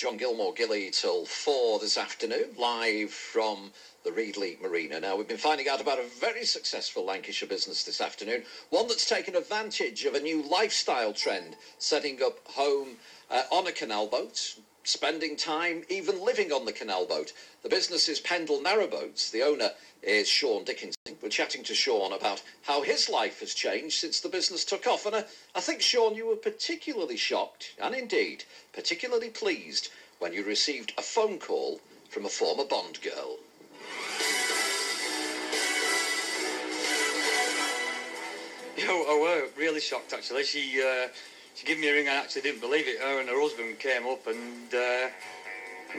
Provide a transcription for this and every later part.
John Gilmore Gilly till 4 this afternoon, live from the Reedley Marina. Now, we've been finding out about a very successful Lancashire business this afternoon, one that's taken advantage of a new lifestyle trend, setting up home on a canal boat, spending time even living on the canal boat. The business is Pendle Narrowboats. The owner is Sean Dickinson. We're chatting to Sean about how his life has changed since the business took off. And I think, Sean, you were particularly shocked and indeed particularly pleased when you received a phone call from a former Bond girl. I were really shocked, actually. She gave me a ring. I actually didn't believe it. Her and her husband came up, and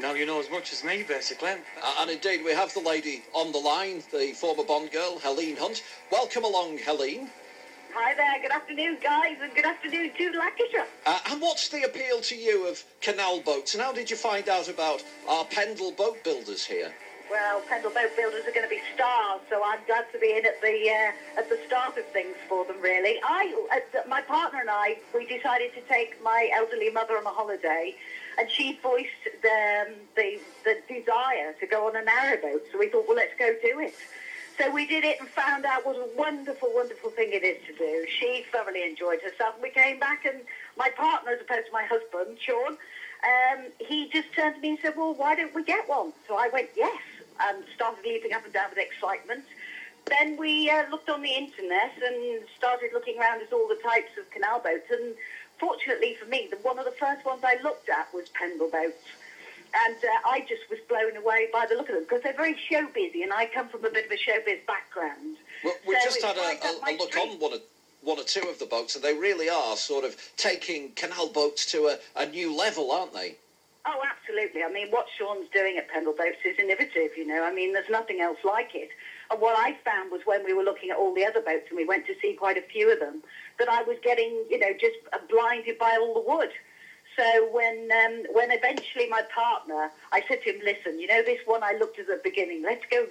now you know as much as me, basically. And indeed, we have the lady on the line, the former Bond girl, Helene Hunt. Welcome along, Helene. Hi there, good afternoon, guys, and good afternoon to Lancashire. And what's the appeal to you of canal boats, and how did you find out about our Pendle boat builders here? Well, Pendle boat builders are going to be stars, so I'm glad to be in at the start of things for them, really. My partner and I, we decided to take my elderly mother on a holiday, and she voiced the desire to go on a narrowboat, so we thought, well, let's go do it. So we did it and found out what a wonderful, wonderful thing it is to do. She thoroughly enjoyed herself, and we came back, and my partner, as opposed to my husband, Sean, he just turned to me and said, well, why don't we get one? So I went, yes, and started leaping up and down with excitement. Then we looked on the internet and started looking around at all the types of canal boats, and fortunately for me, one of the first ones I looked at was Pendle boats. And I just was blown away by the look of them, because they're very show busy, and I come from a bit of a showbiz background. Well, we just had a look on one or two of the boats, and they really are sort of taking canal boats to a new level, aren't they? Oh, absolutely. I mean, what Sean's doing at Pendle Boats is innovative, you know. I mean, there's nothing else like it. And what I found was when we were looking at all the other boats, and we went to see quite a few of them, that I was getting, just blinded by all the wood. So when eventually my partner, I said to him, listen, this one I looked at the beginning, let's go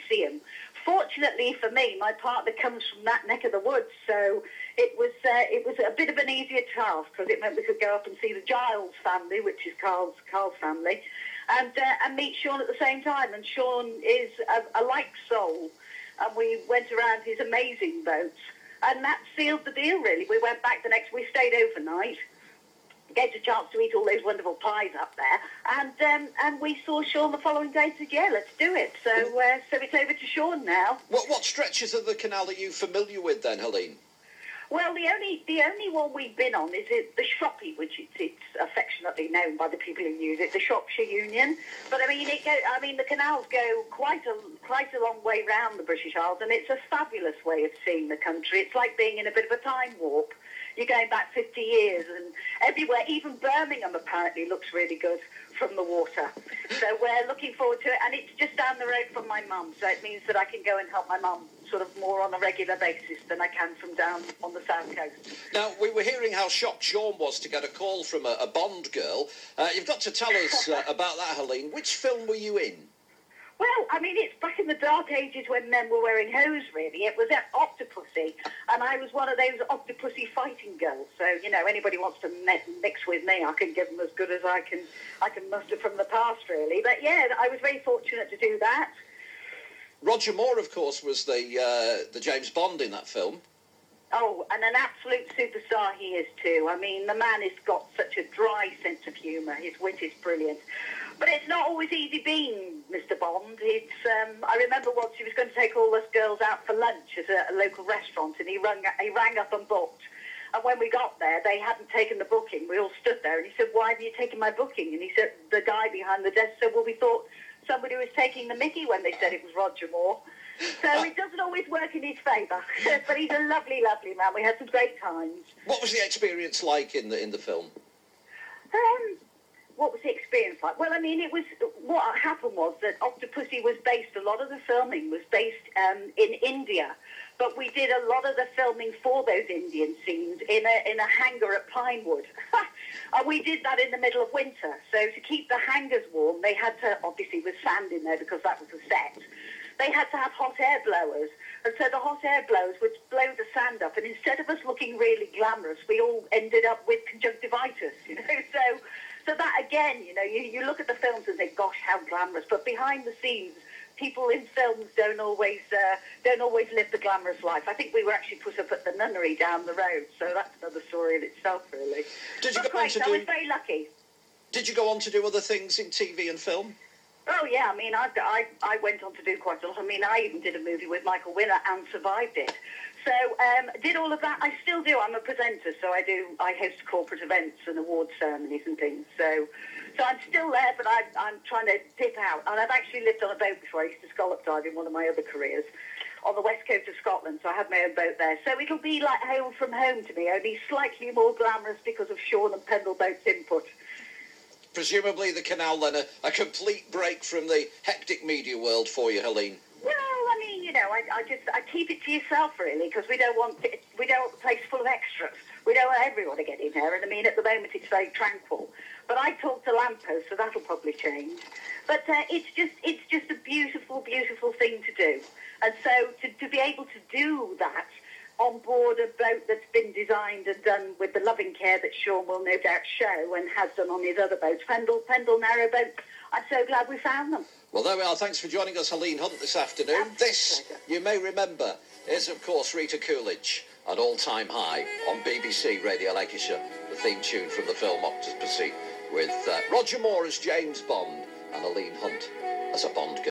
see him. Fortunately for me, my partner comes from that neck of the woods, so it was a bit of an easier task, because it meant we could go up and see the Giles family, which is Carl's family, and meet Sean at the same time. And Sean is a like soul, and we went around his amazing boats, and that sealed the deal, really. We went back we stayed overnight, gave us a chance to eat all those wonderful pies up there, and we saw Sean the following day and said, yeah, let's do it. So it's over to Sean now. What stretches of the canal are you familiar with then, Helene? Well, the only one we've been on is the Shroppie, which it's affectionately known by the people who use it, the Shropshire Union. But the canals go quite a long way round the British Isles, and it's a fabulous way of seeing the country. It's like being in a bit of a time warp. You're going back 50 years, and everywhere, even Birmingham apparently looks really good from the water. So we're looking forward to it, and it's just down the road from my mum, so it means that I can go and help my mum sort of more on a regular basis than I can from down on the south coast. Now, we were hearing how shocked Sean was to get a call from a Bond girl. You've got to tell us about that, Helene. Which film were you in? Well, I mean, it's back in the dark ages when men were wearing hose, really. It was at Octopussy, and I was one of those Octopussy fighting girls. So, anybody wants to mix with me, I can give them as good as I can muster from the past, really. But, yeah, I was very fortunate to do that. Roger Moore, of course, was the James Bond in that film. Oh, and an absolute superstar he is, too. I mean, the man has got such a dry sense of humour. His wit is brilliant. But it's not always easy being Mr. Bond. I remember once he was going to take all us girls out for lunch at a local restaurant, and he rang up and booked. And when we got there, they hadn't taken the booking. We all stood there, and he said, why have you taken my booking? And he said, the guy behind the desk said, well, we thought somebody was taking the mickey when they said it was Roger Moore. So it doesn't always work in his favour. But he's a lovely, lovely man. We had some great times. What was the experience like in the film? What was the experience like? Well, I mean, what happened was that Octopussy was based, a lot of the filming was based in India, but we did a lot of the filming for those Indian scenes in a hangar at Pinewood. And we did that in the middle of winter. So to keep the hangars warm, they had to, obviously with sand in there because that was the set, they had to have hot air blowers. And so the hot air blowers would blow the sand up, and instead of us looking really glamorous, we all ended up with conjunctivitis, So that again, you know, you look at the films and think, gosh, how glamorous. But behind the scenes, people in films don't always live the glamorous life. I think we were actually put up at the nunnery down the road, so that's another story in itself, really. Did you but go on to I do? was very lucky. Did you go on to do other things in TV and film? Oh, yeah, I mean, I went on to do quite a lot. I mean, I even did a movie with Michael Winner and survived it. So, did all of that. I still do. I'm a presenter, so I host corporate events and award ceremonies and things. So I'm still there, but I'm trying to dip out. And I've actually lived on a boat before. I used to scallop dive in one of my other careers on the west coast of Scotland, so I had my own boat there. So it'll be like home from home to me, only slightly more glamorous because of Sean and Pendle Boat's input. Presumably the canal then a complete break from the hectic media world for you, Helene. Well, I mean, you know, I keep it to yourself really, because we don't want the place full of extras. We don't want everyone to get in there, and I mean, at the moment it's very tranquil. But I talk to lampposts, so that'll probably change. But it's just a beautiful, beautiful thing to do, and so to be able to do that on board a boat that's been designed and done with the loving care that Sean will no doubt show and has done on his other boats, Pendle, Narrowboat. I'm so glad we found them. Well, there we are. Thanks for joining us, Helene Hunt, this afternoon. This, you may remember, is, of course, Rita Coolidge, An All-Time High on BBC Radio Lancashire, the theme tune from the film Octopussy, with Roger Moore as James Bond and Helene Hunt as a Bond girl.